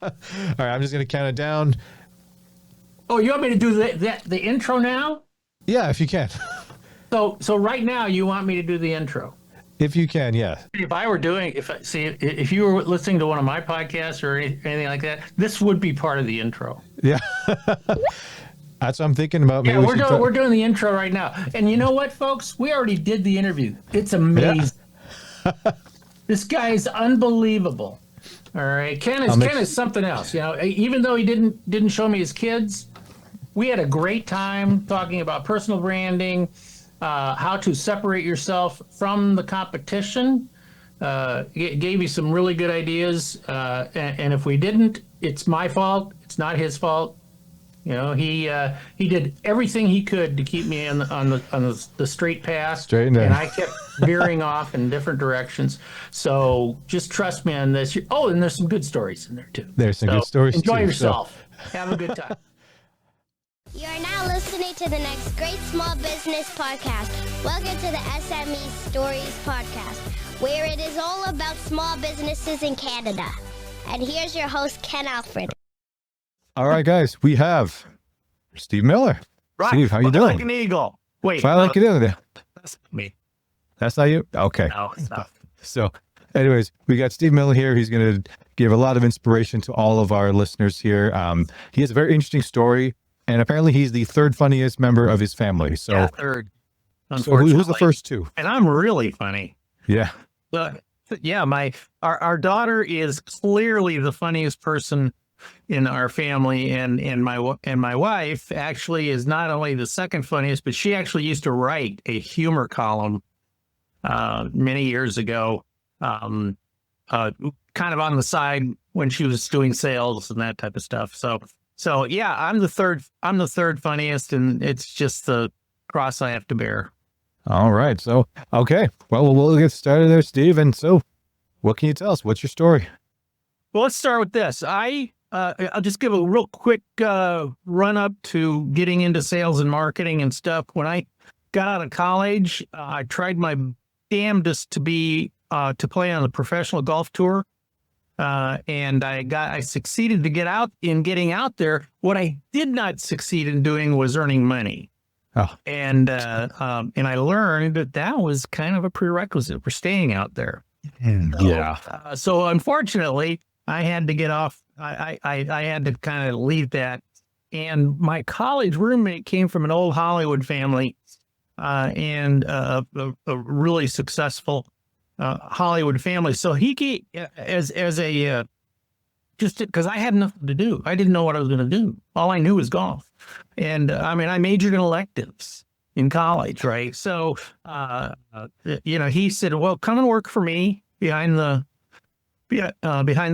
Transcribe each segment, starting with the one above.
All right, I'm just going to count it down. Oh, you want me to do the intro now? Yeah, if you can. So right now you want me to do the intro. If you can, yeah. If you were listening to one of my podcasts or anything like that, this would be part of the intro. Yeah. That's what I'm thinking about. Maybe Yeah, we're doing the intro right now. And you know what, folks? We already did the interview. It's amazing. Yeah. This guy is unbelievable. All right. Ken is something else. You know, even though he didn't show me his kids, we had a great time talking about personal branding, how to separate yourself from the competition. It gave you some really good ideas. And if we didn't, it's my fault. It's not his fault. You know, he did everything he could to keep me on the straight path, and I kept veering off in different directions. So just trust me on this. Oh, and there's some good stories in there too. There's some good stories. Enjoy yourself. Have a good time. You are now listening to the next Great Small Business Podcast. Welcome to the S.M.E Stories Podcast, where it is all about small businesses in Canada. And here's your host, Ken Alfred. All right, guys, we have Steve Miller. Right. Steve, how you doing? Like an eagle. Wait. Fly like an eagle. That's me. That's not you? Okay. No, it's not. So, anyways, we got Steve Miller here. He's going to give a lot of inspiration to all of our listeners here. He has a very interesting story, and apparently he's the third funniest member of his family. So, yeah, third. So who's the first two? And I'm really funny. Yeah. Yeah, our daughter is clearly the funniest person in our family, and my wife actually is not only the second funniest, but she actually used to write a humor column many years ago, kind of on the side when she was doing sales and that type of stuff. So yeah, I'm the third funniest, and it's just the cross I have to bear. All right. So, okay. Well, we'll get started there, Steve. And so what can you tell us? What's your story? Well, let's start with this. I'll just give a real quick run up to getting into sales and marketing and stuff. When I got out of college, I tried my damnedest to play on the professional golf tour, and I succeeded to getting out there. What I did not succeed in doing was earning money. Oh. And I learned that was kind of a prerequisite for staying out there. Yeah. So unfortunately, I had to get off. I had to kind of leave that. And my college roommate came from an old Hollywood family, and a really successful Hollywood family. So he gave just because I had nothing to do. I didn't know what I was going to do. All I knew was golf. And I majored in electives in college, right? So, he said, well, come and work for me behind the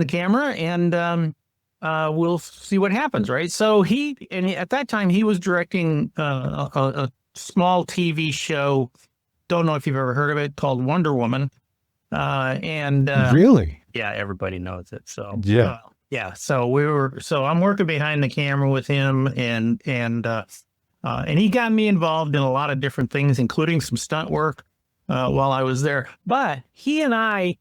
camera, and we'll see what happens, right? So at that time he was directing a small TV show. Don't know if you've ever heard of it, called Wonder Woman. Really? Yeah, everybody knows it. So yeah. Yeah, so I'm working behind the camera with him, and he got me involved in a lot of different things, including some stunt work while I was there. But he and I,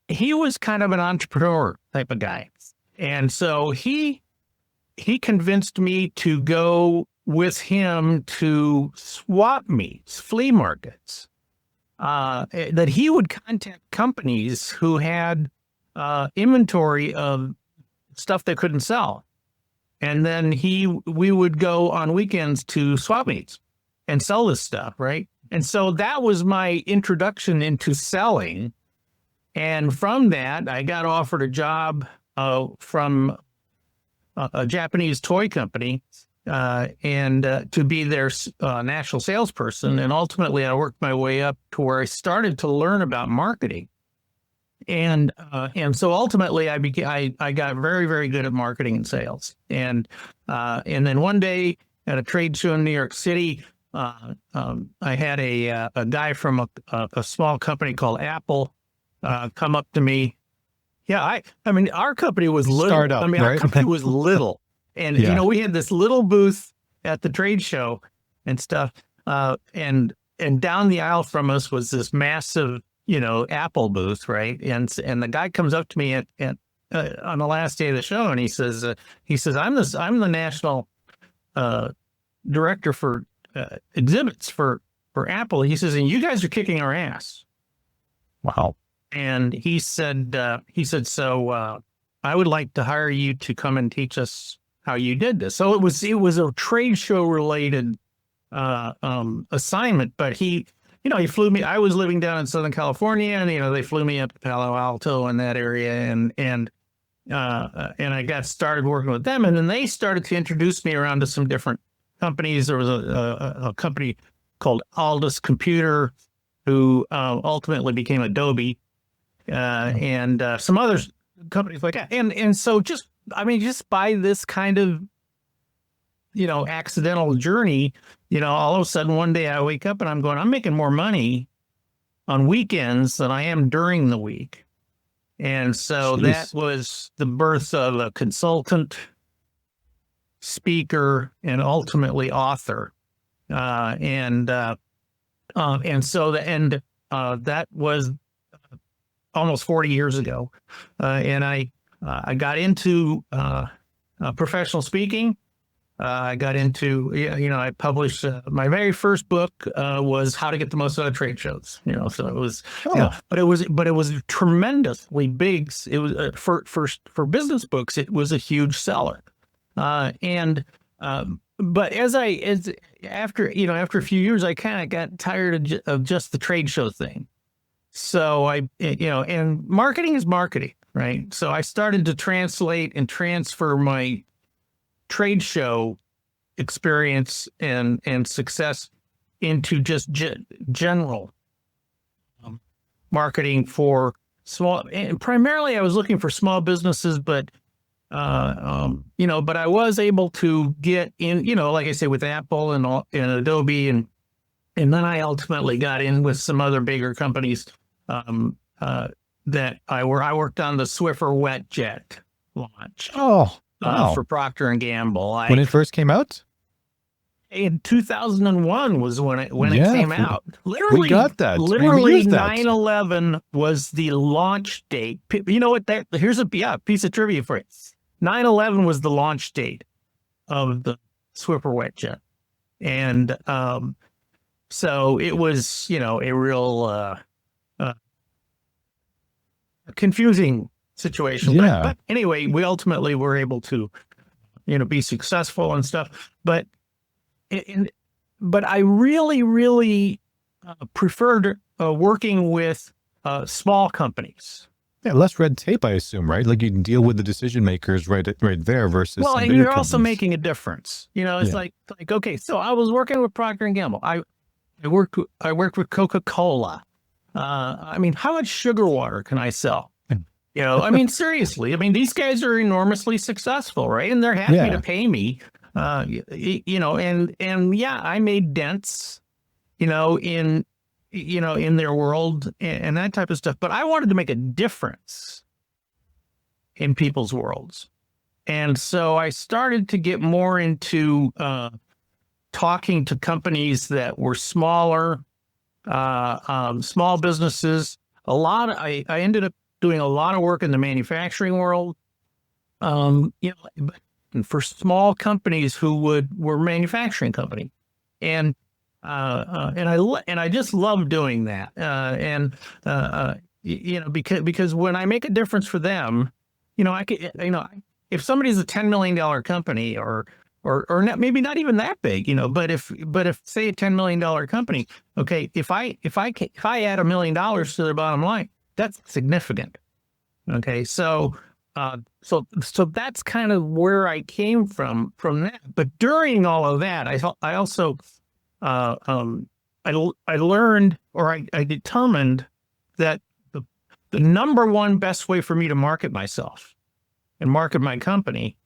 he was kind of an entrepreneur type of guy, and so he convinced me to go with him to swap meets, flea markets, that he would contact companies who had inventory of stuff they couldn't sell. And then we would go on weekends to swap meets and sell this stuff, right? And so that was my introduction into selling. And from that, I got offered a job from a Japanese toy company, and to be their national salesperson. And ultimately, I worked my way up to where I started to learn about marketing. And so ultimately I got very, very good at marketing and sales. And then one day at a trade show in New York City, I had a guy from a small company called Apple come up to me. Yeah, I mean, our company was little. Startup, right? Our company was little, and we had this little booth at the trade show and stuff. And down the aisle from us was this massive, Apple booth, right? And the guy comes up to me on the last day of the show, and he says, I'm the national director for exhibits for Apple. He says, and you guys are kicking our ass. Wow. And he said, so I would like to hire you to come and teach us how you did this. So it was a trade show related assignment, but he flew me. I was living down in Southern California, and they flew me up to Palo Alto in that area, and I got started working with them, and then they started to introduce me around to some different companies. There was a company called Aldous Computer, who ultimately became Adobe, and some other companies like that. And so just by this kind of accidental journey, all of a sudden one day I wake up and I'm making more money on weekends than I am during the week. And so that was the birth of a consultant, speaker, and ultimately author. That was almost 40 years ago. And I got into professional speaking. I got into, I published my very first book was How to Get the Most Out of Trade Shows. So it was, but it was tremendously big. It was for business books, it was a huge seller. But after a few years, I kind of got tired of just the trade show thing. So and marketing is marketing, right? So I started to translate and transfer my trade show experience and success into just general marketing for small, and primarily I was looking for small businesses, but but I was able to get in, like I say, with Apple and Adobe, and then I ultimately got in with some other bigger companies that I worked on the Swiffer Wetjet launch. Oh, wow. For Procter and Gamble. When it first came out? In 2001 was when it came out. Literally, we got that. Literally, 9/11 was the launch date. You know what? Here's a piece of trivia for you. 9/11 was the launch date of the Swiffer Wetjet, and so it was, a real confusing situation. Yeah. But anyway, we ultimately were able to, be successful and stuff. But I really, really preferred working with small companies. Yeah, less red tape, I assume, right? Like you can deal with the decision makers right there versus. Well, and you're also making a difference. It's Yeah. like okay, so I was working with Procter and Gamble. I worked with Coca-Cola. How much sugar water can I sell? Seriously. These guys are enormously successful, right? And they're happy to pay me. I made dents, in their world and that type of stuff. But I wanted to make a difference in people's worlds. And so I started to get more into talking to companies that were smaller, small businesses. I ended up doing a lot of work in the manufacturing world, and for small companies who were manufacturing company, and I just love doing that, because when I make a difference for them, I could, if somebody's a $10 million company or not, maybe not even that big, but if say a $10 million company, okay, if I add $1 million to their bottom line, that's significant. Okay. So that's kind of where I came from that. But during all of that, I also, I learned, or I determined that the number one best way for me to market myself and market my company,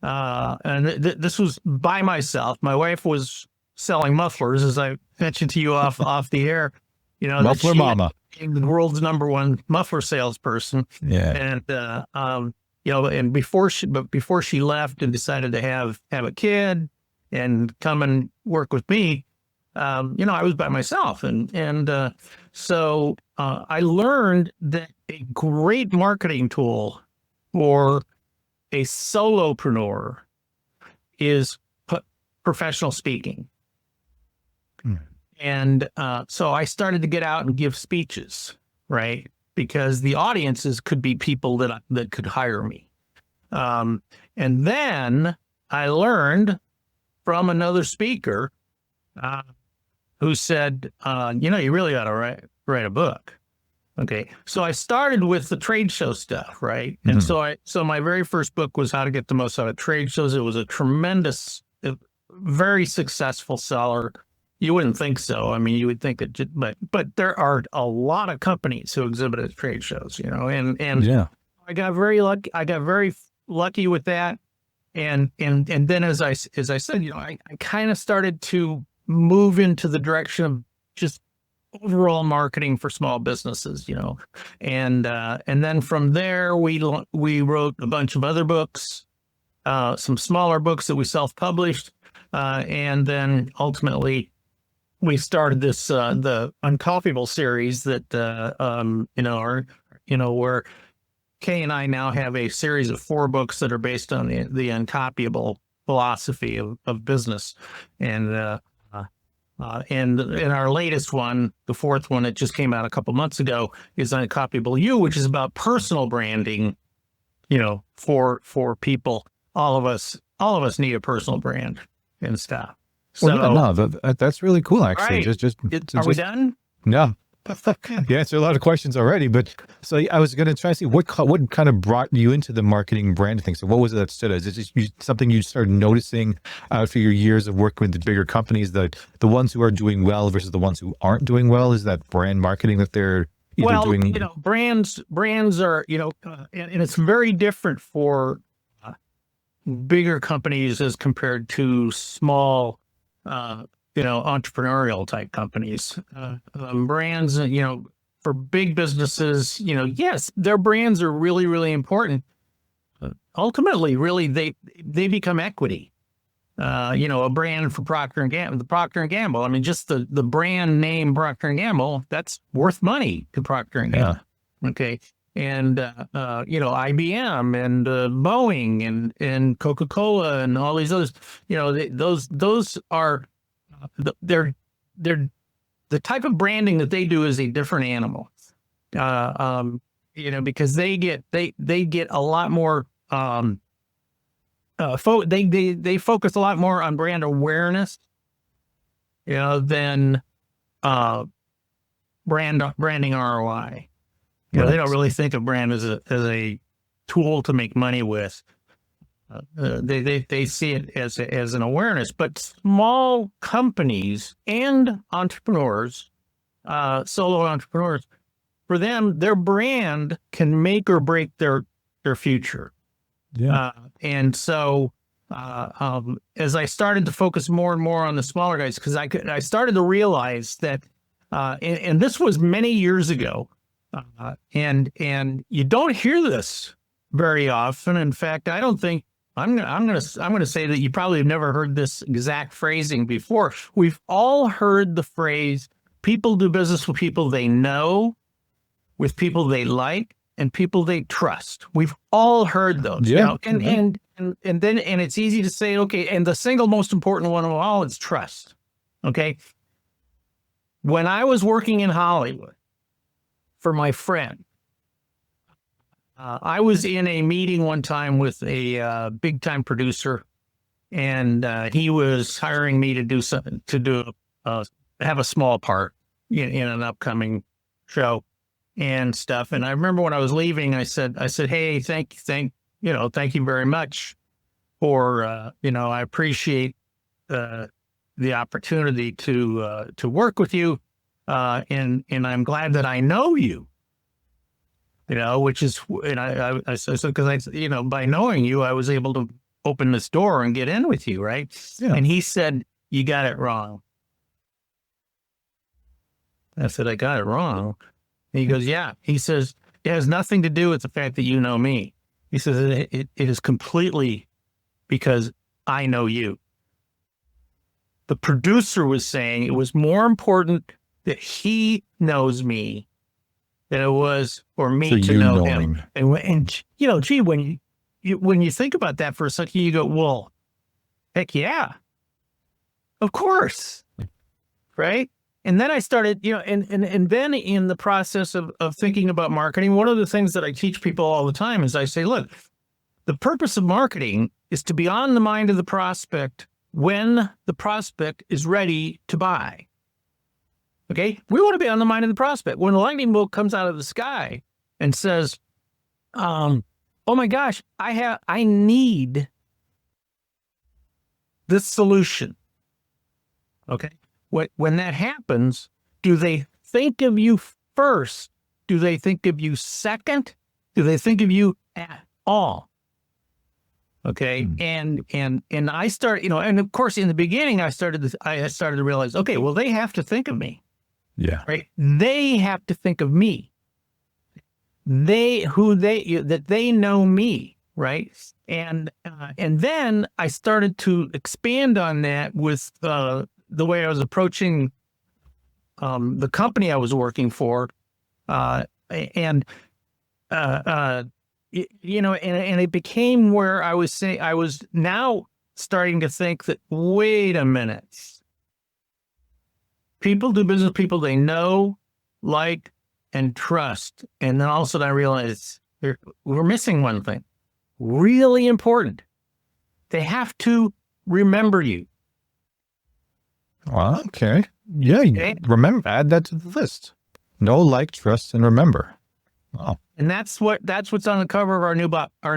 and this was by myself. My wife was selling mufflers, as I mentioned to you off the air. Muffler mama, the world's number one muffler salesperson. Yeah. And and before she left and decided to have a kid and come and work with me, I was by myself, so I learned that a great marketing tool for a solopreneur is professional speaking. And so I started to get out and give speeches, right? Because the audiences could be people that could hire me. And then I learned from another speaker who said, you really ought to write a book. Okay. So I started with the trade show stuff, right? And so my very first book was How to Get the Most Out of Trade Shows. It was a tremendous, very successful seller. You wouldn't think so. I mean, you would think that, but there are a lot of companies who exhibit at trade shows, and Yeah. I got very lucky. I got very lucky with that. And then as I said, I kind of started to move into the direction of just overall marketing for small businesses, and then from there we wrote a bunch of other books, some smaller books that we self-published, and then ultimately we started this the Uncopyable series that where Kay and I now have a series of 4 books that are based on the uncopyable philosophy of business. And in our latest one, the 4th one that just came out a couple months ago, is Uncopyable You, which is about personal branding, for people. All of us need a personal brand and stuff. So, Well, no, that's really cool, actually. Right. Are we done? No. You answered a lot of questions already, but so I was going to try to see what kind of brought you into the marketing brand thing. So what was it that stood out? Is it just something you started noticing after your years of working with the bigger companies, the ones who are doing well versus the ones who aren't doing well? Is that brand marketing that they're either doing? Brands are, and it's very different for bigger companies as compared to small, entrepreneurial type companies. Brands, for big businesses, yes, their brands are really, really important. Ultimately, really, they become equity. A brand for Procter & Gamble, the Procter & Gamble. I mean, just the brand name Procter & Gamble, that's worth money to Procter & Gamble. Yeah. Okay. And, IBM and Boeing and Coca-Cola and all these others, those are, they're the type of branding that they do is a different animal, because they get a lot more, they focus a lot more on brand awareness, than branding ROI. They don't really think of brand as a tool to make money with. They see it as an awareness. But small companies and entrepreneurs, solo entrepreneurs, for them, their brand can make or break their future. Yeah. And so, as I started to focus more and more on the smaller guys, because I started to realize that, and this was many years ago, and you don't hear this very often. In fact, I don't think I'm gonna say that you probably have never heard this exact phrasing before. We've all heard the phrase, people do business with people they know, with people they like, and people they trust. We've all heard those. Yeah. And it's easy to say, okay, and the single most important one of all is trust. Okay. When I was working in Hollywood for my friend, I was in a meeting one time with a big time producer, and he was hiring me to do something, have a small part in an upcoming show and stuff. And I remember when I was leaving, I said, hey, thank you very much for, I appreciate the opportunity to work with you. And I'm glad that I know you, which is, and I said, because by knowing you, I was able to open this door and get in with you. Right. Yeah. And he said, you got it wrong. I said, I got it wrong. And he goes, yeah. He says, it has nothing to do with the fact that you know me. He says, it is completely because I know you. The producer was saying it was more important that he knows me than it was for me So to you know know him. him. And you know, gee, when you think about that for a second, you go, well, heck yeah, of course, right? And then I started, you know, and then in the process of thinking about marketing, one of the things that I teach people all the time is I say, look, the purpose of marketing is to be on the mind of the prospect when the prospect is ready to buy. Okay, we want to be on the mind of the prospect when the lightning bolt comes out of the sky and says, "Oh my gosh, I need this solution." Okay, when that happens, do they think of you first? Do they think of you second? Do they think of you at all? Okay, and I start, you know, and of course, in the beginning, I started to realize, okay, well, they have to think of me. Yeah. Right? They have to think of me. That they know me, right? And then I started to expand on that with the way I was approaching the company I was working for, and you know, and it became where I was now starting to think that, wait a minute. People do business with people they know, like, and trust. And then all of a sudden I realized we're missing one thing. Really important. They have to remember you. Well, okay. Yeah. Okay? Remember, add that to the list. Know, like, trust, and remember. Oh, And that's what's on the cover of our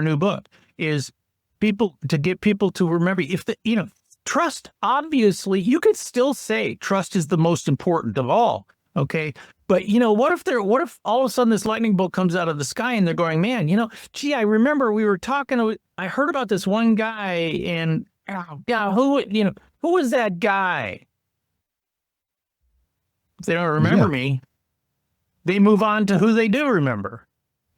new book is to get people to remember. If you know, trust, obviously, you could still say trust is the most important of all. Okay. But you know, what if all of a sudden this lightning bolt comes out of the sky and they're going, man, you know, gee, I remember we were talking, I heard about this one guy and yeah, who was that guy? If they don't remember me, they move on to who they do remember.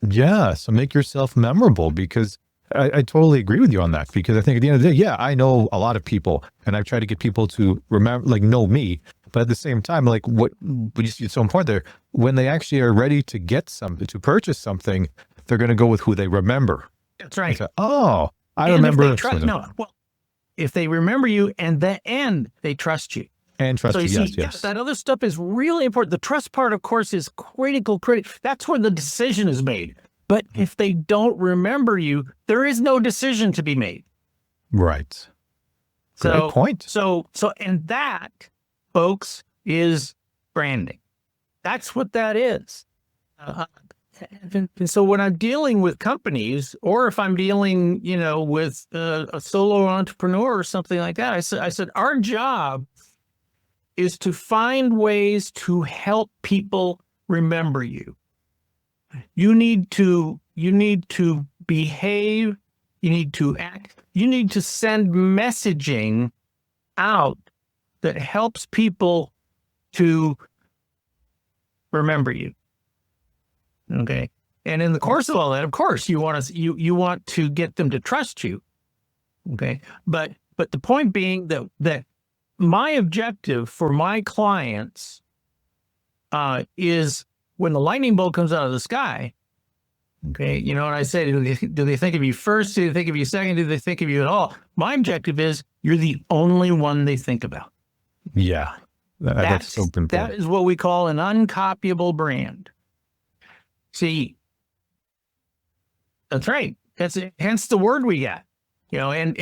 yeah. So make yourself memorable, because I totally agree with you on that, because I think at the end of the day, yeah, I know a lot of people and I've tried to get people to remember, like, know me, but at the same time, like it's so important there, when they actually are ready to get something, to purchase something, they're going to go with who they remember. That's right. Say, oh, I And remember. If they remember you and they trust you. And trust So you, you see, yes. that other stuff is really important. The trust part, of course, is critical. That's where the decision is made. But if they don't remember you, there is no decision to be made. Right. Great point. And that, folks, is branding. That's what that is. And so when I'm dealing with companies, or if I'm dealing, you know, with a solo entrepreneur or something like that, I said, our job is to find ways to help people remember you. You need to behave. You need to act. You need to send messaging out that helps people to remember you. Okay. And in the course of all that, of course, you want to get them to trust you. Okay. But the point being that my objective for my clients is when the lightning bolt comes out of the sky. Okay. You know what I say? Do they think of you first? Do they think of you second? Do they think of you at all? My objective is you're the only one they think about. Yeah. That's so important. That is what we call an uncopyable brand. See, that's right. That's it. Hence the word we got. You know, and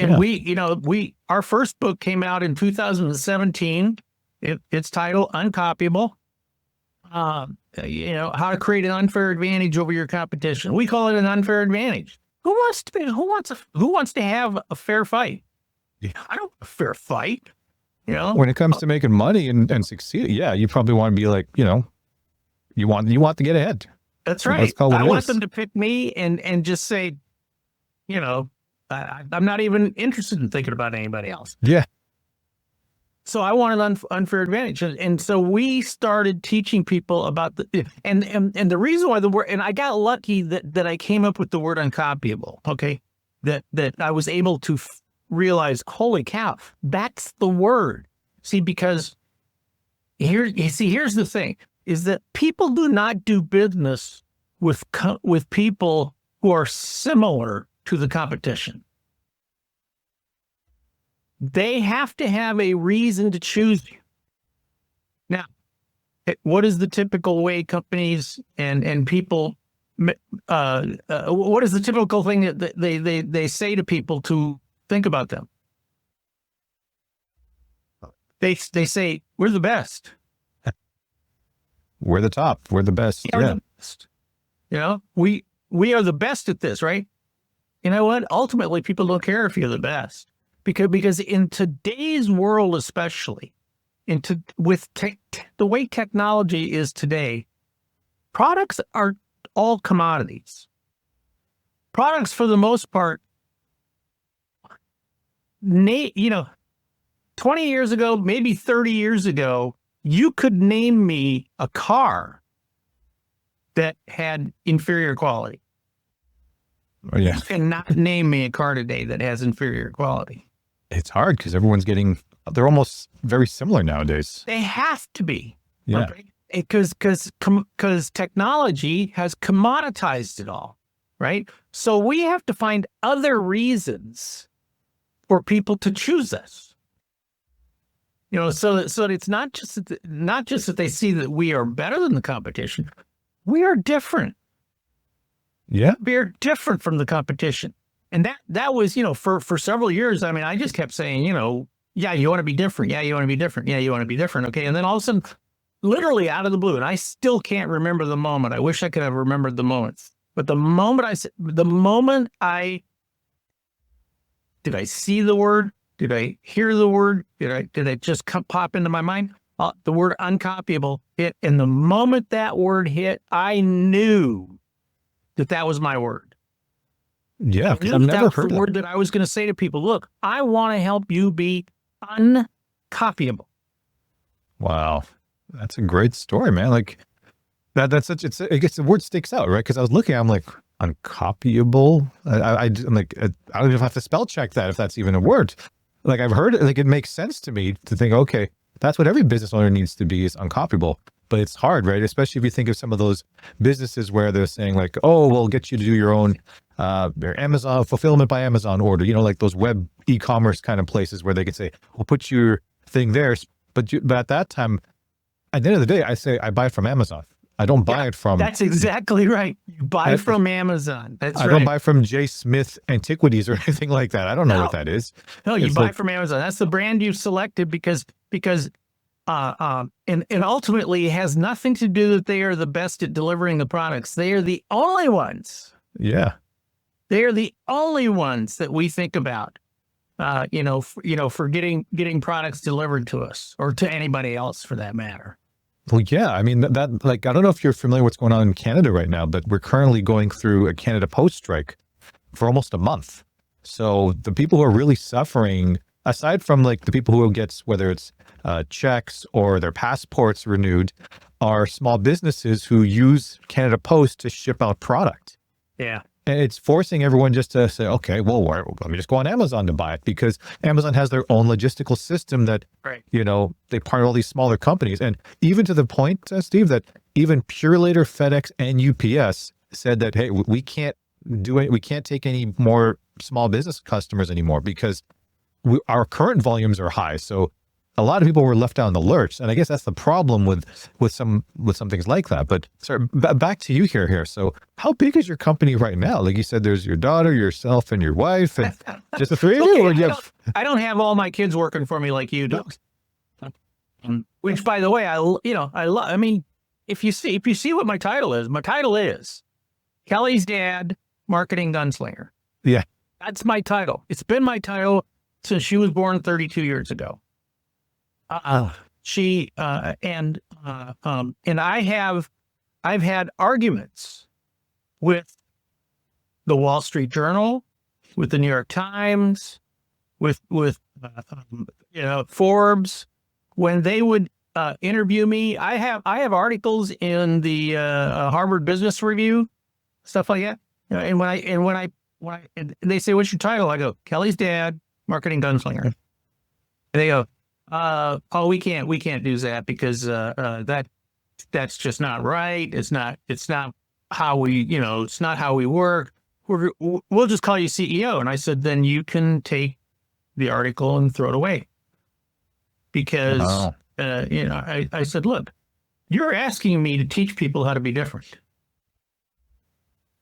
our first book came out in 2017. It's titled Uncopyable. You know, how to create an unfair advantage over your competition. We call it an unfair advantage. Who wants to have a fair fight? Yeah. I don't want a fair fight. You know, when it comes to making money and succeed, yeah, you probably want to be like, you know, you want to get ahead. That's right. I want them to pick me and just say, you know, I'm not even interested in thinking about anybody else. Yeah. So I want an unfair advantage. And so we started teaching people about and the reason why the word, and I got lucky that I came up with the word uncopyable. Okay. That I was able to realize, holy cow, that's the word. See, because here's the thing. is that people do not do business with people who are similar to the competition. They have to have a reason to choose you. Now, what is the typical way companies and people, what is the typical thing that they say to people to think about them? They say, we're the best. We're the top. We're the best. We are the best. You know, we are the best at this, right? You know what? Ultimately, people don't care if you're the best. Because in today's world, especially, the way technology is today, products are all commodities. Products, for the most part, 20 years ago, maybe 30 years ago, you could name me a car that had inferior quality. Oh, yeah. You cannot name me a car today that has inferior quality. It's hard because they're almost very similar nowadays. They have to be. Yeah. Because technology has commoditized it all, right? So we have to find other reasons for people to choose us. You know, so it's not just that they see that we are better than the competition. We are different. Yeah. We are different from the competition. And that was, for several years, I mean, I just kept saying, yeah, you want to be different. Yeah, you want to be different. Yeah, you want to be different. Okay. And then all of a sudden, literally out of the blue, and I still can't remember the moment. I wish I could have remembered the moments. But did I see the word? Did I hear the word? Did it just pop into my mind? The word uncopyable hit. And the moment that word hit, I knew that was my word. Yeah, because I've never heard the word that I was going to say to people. Look, I want to help you be uncopyable. Wow, that's a great story, man. Like that's I guess the word sticks out, right? Because I was looking, I'm like, uncopyable. I'm like, I don't even have to spell check that if that's even a word. Like I've heard it, like it makes sense to me to think, okay, that's what every business owner needs to be, is uncopyable. But it's hard, right? Especially if you think of some of those businesses where they're saying like, oh, we'll get you to do your own their Amazon fulfillment by Amazon order, like those web e-commerce kind of places where they could say, we'll put your thing there. But at that time, at the end of the day, I say I buy it from Amazon. I don't buy it from. That's exactly right. You buy from Amazon. I don't buy from J. Smith Antiquities or anything like that. I don't know what that is. No, you buy from Amazon. That's the brand you've selected because and ultimately it has nothing to do that they are the best at delivering the products. They are the only ones. Yeah. They are the only ones that we think about, for getting products delivered to us or to anybody else for that matter. Well, yeah. I mean, that like, I don't know if you're familiar with what's going on in Canada right now, but we're currently going through a Canada Post strike for almost a month. So the people who are really suffering, aside from like the people who gets, whether it's checks or their passports renewed, are small businesses who use Canada Post to ship out product. Yeah. And it's forcing everyone just to say, okay, well, let me just go on Amazon to buy it, because Amazon has their own logistical system that, right, they partner all these smaller companies. And even to the point, Steve, that even Purelator, FedEx, and UPS said that, hey, we can't take any more small business customers anymore because our current volumes are high. So a lot of people were left out in the lurch, and I guess that's the problem with some things like that. But sorry, back to you here. So, how big is your company right now? Like you said, there's your daughter, yourself, and your wife, and just the three of you. Or I don't have all my kids working for me like you do. Which, by the way, I love. I mean, if you see what my title is Kelly's dad, marketing gunslinger. Yeah, that's my title. It's been my title since she was born 32 years ago. And I've had arguments with the Wall Street Journal, with the New York Times, with Forbes, when they would interview me. I have articles in the Harvard Business Review, stuff like that. And when they say, "What's your title?" I go, "Kelly's dad, marketing gunslinger." And they go, "Oh, we can't do that because that's just not right. It's not how we, it's not how we work. We'll just call you CEO. And I said, then you can take the article and throw it away. Because, Wow. I said, look, you're asking me to teach people how to be different.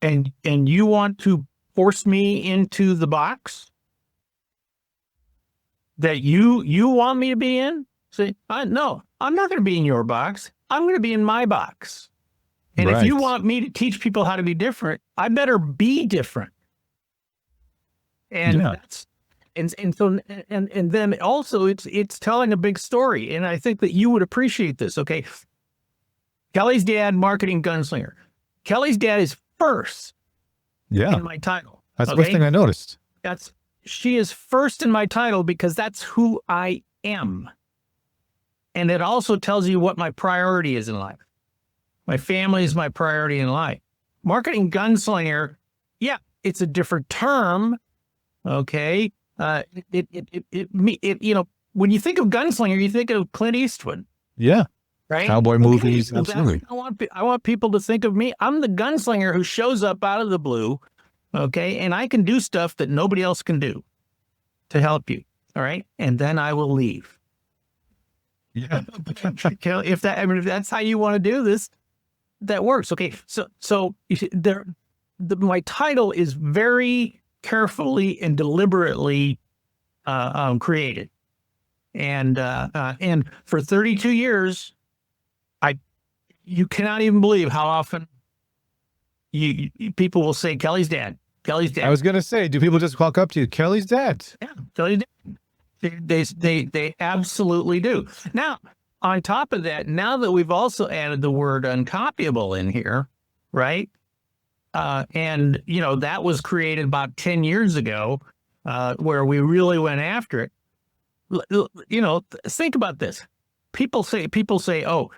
And you want to force me into the box that you want me to be in? Say, no, I'm not going to be in your box. I'm going to be in my box. And if you want me to teach people how to be different, I better be different. And that's, and then also it's telling a big story. And I think that you would appreciate this. Okay. Kelly's dad, marketing gunslinger. Kelly's dad is first in my title. That's the first thing I noticed. She is first in my title because that's who I am. And it also tells you what my priority is in life. My family is my priority in life. Marketing gunslinger, it's a different term. Okay. When you think of gunslinger, you think of Clint Eastwood. Yeah. Right. Cowboy movies. Absolutely. I want people to think of me. I'm the gunslinger who shows up out of the blue. Okay. And I can do stuff that nobody else can do to help you. All right. And then I will leave. Yeah. If that's how you want to do this, that works. Okay. So you see, my title is very carefully and deliberately created. And for 32 years, you cannot even believe how often people will say Kelly's dad. Kelly's dad. I was gonna say, do people just walk up to you, Kelly's dad? Yeah, Kelly's dad. They absolutely do. Now, on top of that, now that we've also added the word uncopyable in here, right? And that was created about 10 years ago, where we really went after it. Think about this. People say, oh,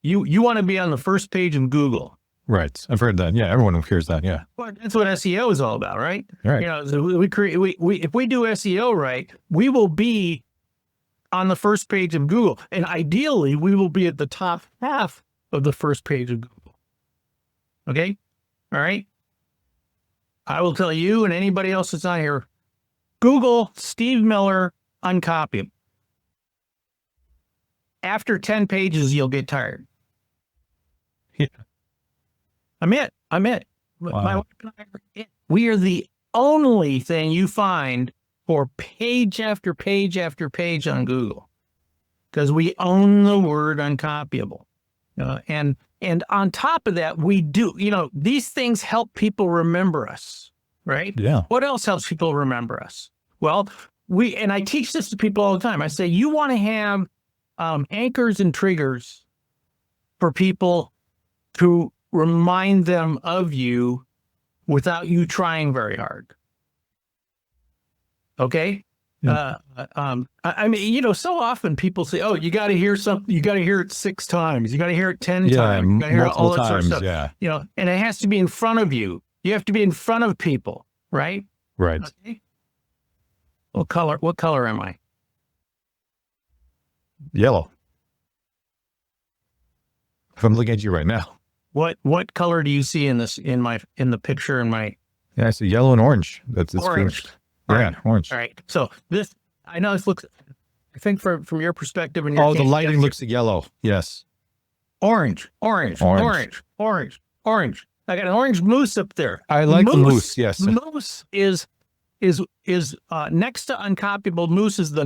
you want to be on the first page of Google. Right. I've heard that. Yeah. Everyone hears that. Yeah. Well, that's what SEO is all about, right? Right. So if we do SEO right, we will be on the first page of Google. And ideally, we will be at the top half of the first page of Google. Okay? All right? I will tell you and anybody else that's on here, Google Steve Miller Uncopyable. After 10 pages, you'll get tired. Yeah. I'm it. Wow. My wife and I are it. We are the only thing you find for page after page after page on Google, because we own the word uncopyable. And on top of that, we do, these things help people remember us, right? Yeah. What else helps people remember us? Well, and I teach this to people all the time. I say, you want to have anchors and triggers for people to remind them of you without you trying very hard. Okay. Yeah. So often people say, oh, you got to hear something. You got to hear it 6 times. You got to hear it 10 times. You got to hear all that sort of stuff. Yeah. And it has to be in front of you. You have to be in front of people. Right. Right. Okay. What color am I? Yellow. If I'm looking at you right now. What color do you see in the picture in my? Yeah, I see yellow and orange. That's orange. Yeah, orange. All right. So I know this looks, I think from your perspective and the lighting looks yellow. Yes. Orange. I got an orange moose up there. I like the moose. Yes. Moose is next to uncopyable. Moose is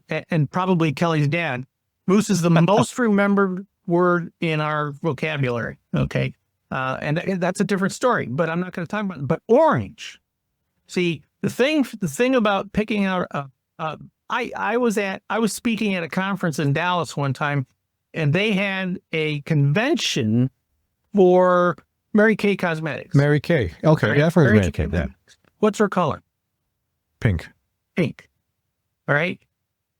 and probably Kelly's dad. Moose is the most remembered word in our vocabulary. Okay. And that's a different story, but I'm not going to talk about it. But orange. See, the thing about picking out, I was speaking at a conference in Dallas one time, and they had a convention for Mary Kay Cosmetics. Mary Kay. Okay. Right? Yeah, I've heard of Mary Kay. Yeah. What's her color? Pink. All right.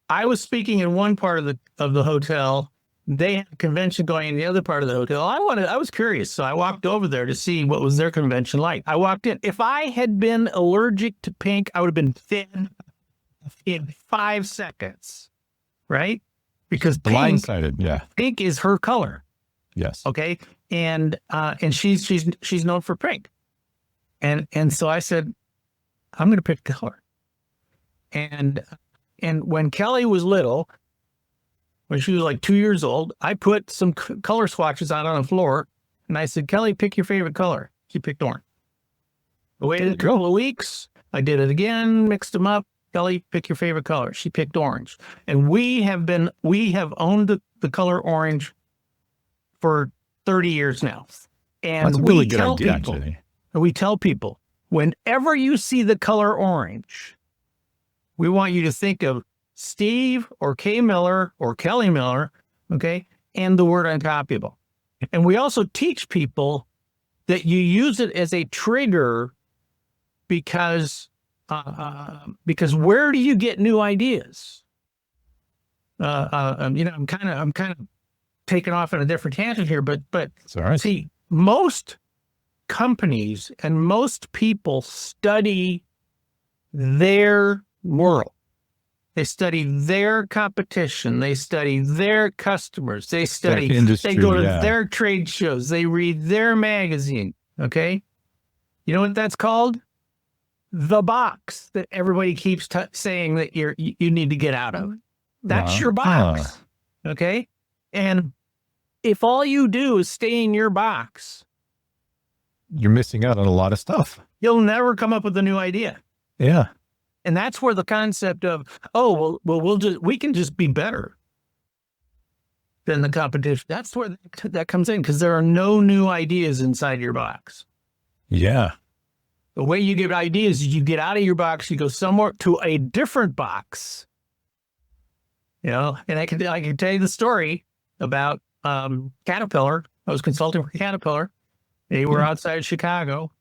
I was speaking in one part of the hotel. They had a convention going in the other part of the hotel. I was curious, so I walked over there to see what was their convention like. I walked in. If I had been allergic to pink, I would have been thin in 5 seconds, right? because Blindsided. Yeah. pink is her color. Yes. Okay. And she's known for pink. And so I said, I'm going to pick the color. And when Kelly was little, when she was like 2 years old, I put some color swatches out on the floor and I said, Kelly, pick your favorite color. She picked orange. I waited a couple of weeks. I did it again, mixed them up. Kelly, pick your favorite color. She picked orange. And we have owned the color orange for 30 years now. And that's a really good idea, actually. We tell people, whenever you see the color orange, we want you to think of Steve or Kay Miller or Kelly Miller, okay, and the word uncopyable. And we also teach people that you use it as a trigger because where do you get new ideas? I'm kind of taking off on a different tangent here, but It's all right. see, most companies and most people study their world. They study their competition. They study their customers. They study industry, they go to their trade shows. They read their magazine. Okay. You know what that's called? The box that everybody keeps saying that you need to get out of. That's your box. Okay. And if all you do is stay in your box, you're missing out on a lot of stuff. You'll never come up with a new idea. Yeah. And that's where the concept of, we can just be better than the competition. That's where that comes in, because there are no new ideas inside your box. Yeah. The way you get ideas is you get out of your box, you go somewhere to a different box. And I can tell you the story about Caterpillar. I was consulting for Caterpillar. They were outside Chicago.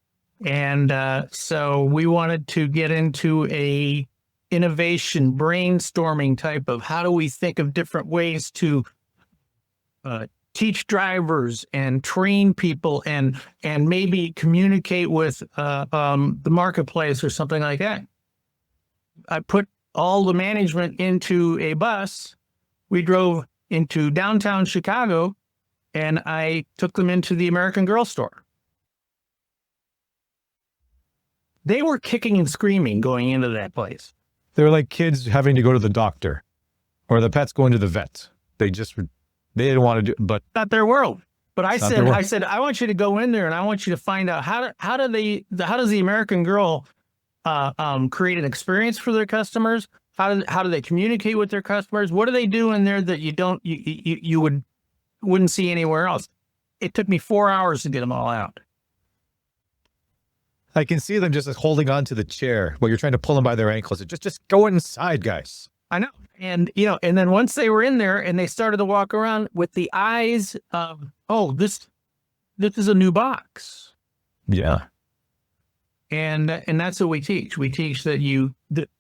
And so we wanted to get into a innovation brainstorming type of how do we think of different ways to teach drivers and train people and maybe communicate with the marketplace or something like that. I put all the management into a bus. We drove into downtown Chicago, and I took them into the American Girl store. They were kicking and screaming going into that place. They were like kids having to go to the doctor or the pets going to the vet. They didn't want to do, but not their world. But I said, I want you to go in there and I want you to find out how does the American Girl create an experience for their customers? How do they communicate with their customers? What do they do in there that you wouldn't see anywhere else? It took me 4 hours to get them all out. I can see them just holding on to the chair while you're trying to pull them by their ankles. Just go inside, guys. I know. And, and then once they were in there and they started to walk around with the eyes of, this is a new box. Yeah. And that's what we teach. We teach that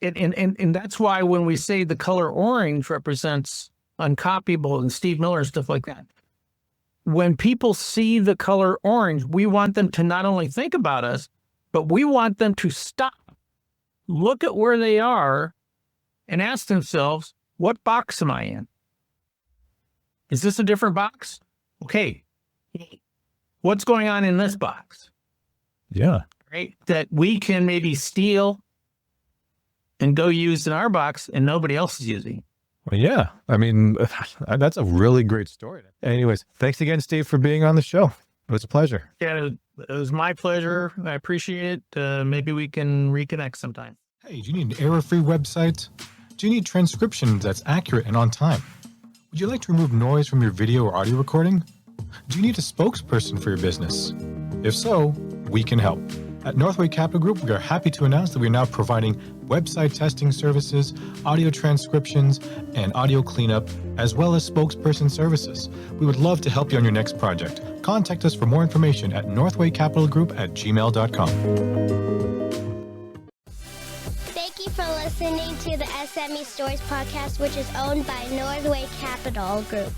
and that's why when we say the color orange represents Uncopyable and Steve Miller and stuff like that, when people see the color orange, we want them to not only think about us, but we want them to stop, look at where they are, and ask themselves, what box am I in? Is this a different box? Okay. What's going on in this box? Yeah. Right? That we can maybe steal and go use in our box and nobody else is using. Well, yeah. I mean, that's a really great story. Anyways, thanks again, Steve, for being on the show. It was a pleasure. Yeah, it was my pleasure. I appreciate it. Maybe we can reconnect sometime. Hey, do you need an error-free website? Do you need transcription that's accurate and on time? Would you like to remove noise from your video or audio recording? Do you need a spokesperson for your business? If so, we can help. At Northway Capital Group, we are happy to announce that we are now providing website testing services, audio transcriptions, and audio cleanup, as well as spokesperson services. We would love to help you on your next project. Contact us for more information at northwaycapitalgroup@gmail.com. Thank you for listening to the S.M.E Stories podcast, which is owned by Northway Capital Group.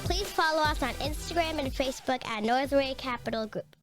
Please follow us on Instagram and Facebook at Northway Capital Group.